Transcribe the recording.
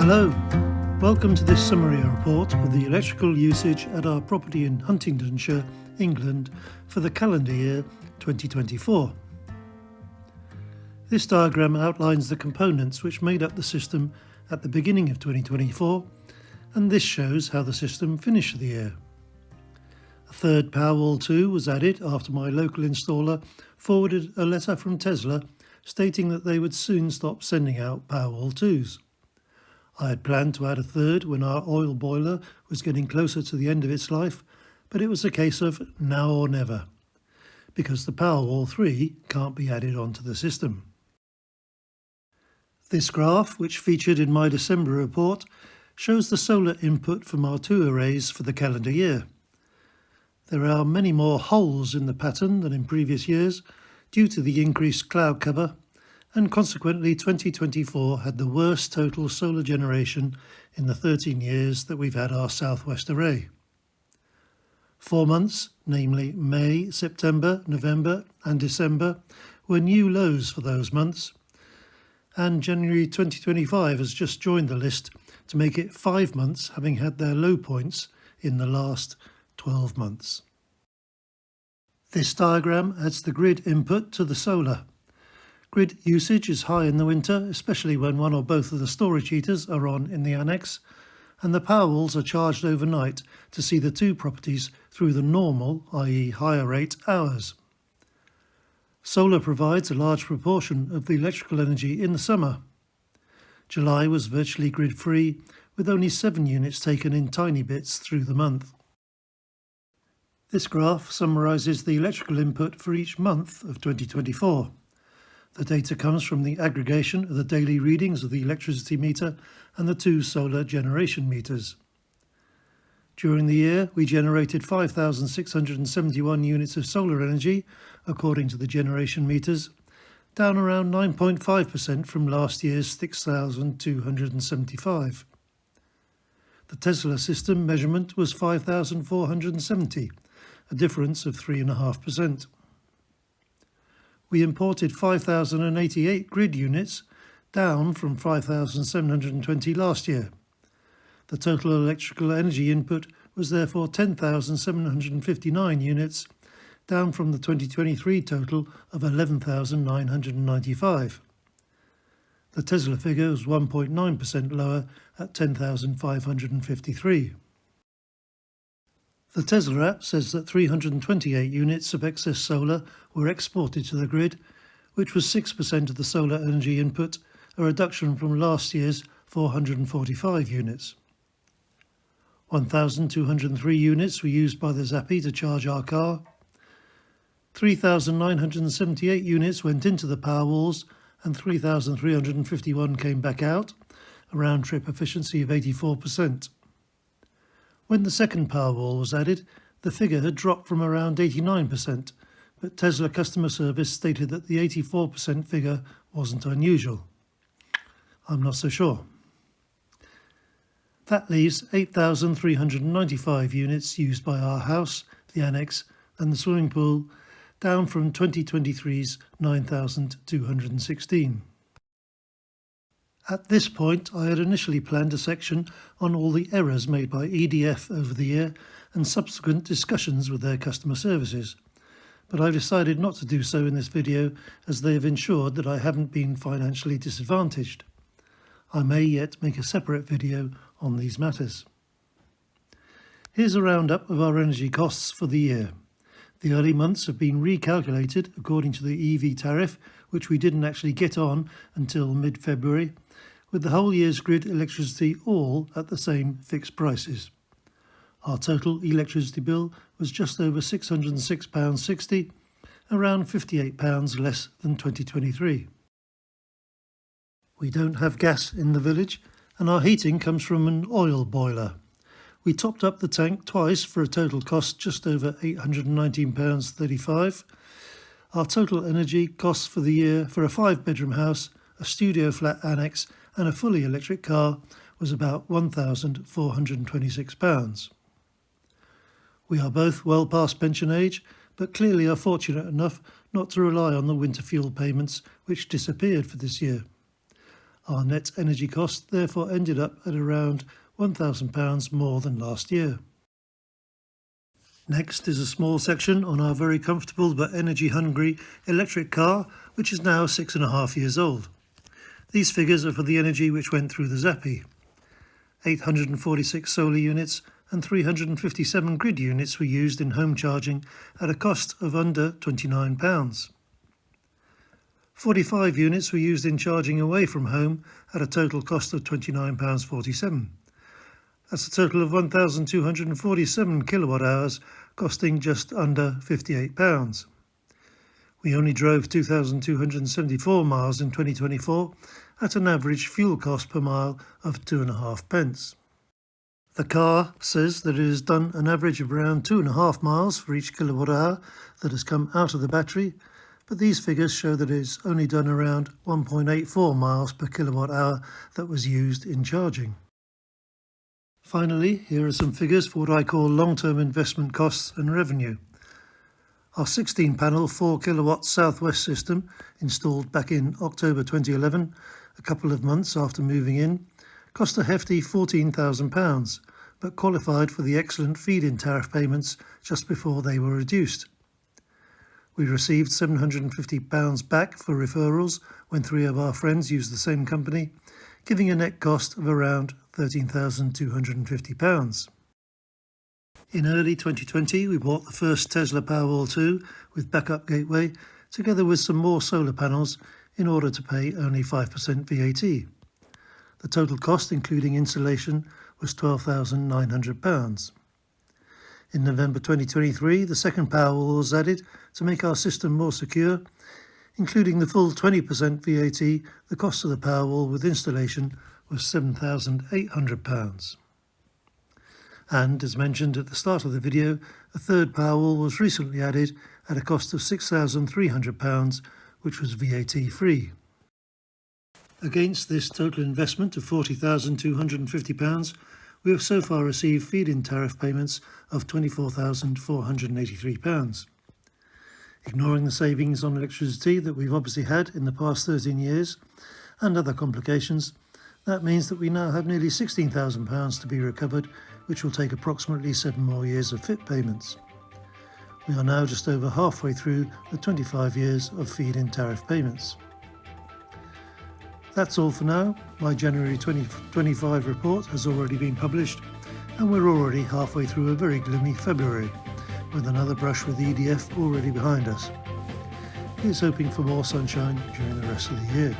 Hello, welcome to this summary report of the electrical usage at our property in Huntingdonshire, England for the calendar year 2024. This diagram outlines the components which made up the system at the beginning of 2024, and this shows how the system finished the year. A third Powerwall 2 was added after my local installer forwarded a letter from Tesla stating that they would soon stop sending out Powerwall 2s. I had planned to add a third when our oil boiler was getting closer to the end of its life, but it was a case of now or never, because the Powerwall 3 can't be added onto the system. This graph, which featured in my December report, shows the solar input from our two arrays for the calendar year. There are many more holes in the pattern than in previous years due to the increased cloud cover, and consequently 2024 had the worst total solar generation in the 13 years that we've had our southwest array. 4 months, namely May, September, November and December, were new lows for those months, and January 2025 has just joined the list to make it 5 months having had their low points in the last 12 months. This diagram adds the grid input to the solar. Grid usage is high in the winter, especially when one or both of the storage heaters are on in the annex, and the Powerwalls are charged overnight to see the two properties through the normal, i.e. higher rate, hours. Solar provides a large proportion of the electrical energy in the summer. July was virtually grid-free, with only 7 units taken in tiny bits through the month. This graph summarises the electrical input for each month of 2024. The data comes from the aggregation of the daily readings of the electricity meter and the two solar generation meters. During the year, we generated 5,671 units of solar energy, according to the generation meters, down around 9.5% from last year's 6,275. The Tesla system measurement was 5,470, a difference of 3.5%. We imported 5,088 grid units, down from 5,720 last year. The total electrical energy input was therefore 10,759 units, down from the 2023 total of 11,995. The Tesla figure was 1.9% lower at 10,553. The Tesla app says that 328 units of excess solar were exported to the grid, which was 6% of the solar energy input, a reduction from last year's 445 units. 1,203 units were used by the Zappi to charge our car. 3,978 units went into the Powerwalls and 3,351 came back out, a round-trip efficiency of 84%. When the second Powerwall was added, the figure had dropped from around 89%, but Tesla customer service stated that the 84% figure wasn't unusual. I'm not so sure. That leaves 8,395 units used by our house, the annex and the swimming pool, down from 2023's 9,216. At this point, I had initially planned a section on all the errors made by EDF over the year and subsequent discussions with their customer services, but I've decided not to do so in this video as they have ensured that I haven't been financially disadvantaged. I may yet make a separate video on these matters. Here's a roundup of our energy costs for the year. The early months have been recalculated according to the EV tariff, which we didn't actually get on until mid-February, with the whole year's grid electricity all at the same fixed prices. Our total electricity bill was just over £606.60, around £58 less than 2023. We don't have gas in the village, and our heating comes from an oil boiler. We topped up the tank twice for a total cost just over £819.35. Our total energy costs for the year for a 5-bedroom house, a studio flat annex and a fully electric car was about £1,426. We are both well past pension age, but clearly are fortunate enough not to rely on the winter fuel payments which disappeared for this year. Our net energy cost therefore ended up at around £1,000 more than last year. Next is a small section on our very comfortable but energy-hungry electric car, which is now 6.5 years old. These figures are for the energy which went through the Zappi. 846 solar units and 357 grid units were used in home charging at a cost of under £29. 45 units were used in charging away from home at a total cost of £29.47. That's a total of 1,247 kilowatt hours, costing just under £58. We only drove 2,274 miles in 2024 at an average fuel cost per mile of 2.5 pence. The car says that it has done an average of around 2.5 miles for each kilowatt hour that has come out of the battery, but these figures show that it's only done around 1.84 miles per kilowatt hour that was used in charging. Finally, here are some figures for what I call long-term investment costs and revenue. Our 16-panel 4 kilowatt southwest system, installed back in October 2011, a couple of months after moving in, cost a hefty £14,000, but qualified for the excellent feed-in tariff payments just before they were reduced. We received £750 back for referrals when 3 of our friends used the same company, giving a net cost of around £13,250. In early 2020, we bought the first Tesla Powerwall2 with backup gateway, together with some more solar panels, in order to pay only 5% VAT. The total cost, including installation, was £12,900. In November 2023, the second Powerwall was added to make our system more secure. Including the full 20% VAT, the cost of the Powerwall with installation was £7,800. And, as mentioned at the start of the video, a third Powerwall was recently added at a cost of £6,300, which was VAT free. Against this total investment of £40,250, we have so far received feed-in tariff payments of £24,483. Ignoring the savings on electricity that we've obviously had in the past 13 years and other complications, that means that we now have nearly £16,000 to be recovered, which will take approximately 7 more years of FIT payments. We are now just over halfway through the 25 years of feed-in tariff payments. That's all for now. My January 2025 report has already been published, and we're already halfway through a very gloomy February, with another brush with EDF already behind us. Here's hoping for more sunshine during the rest of the year.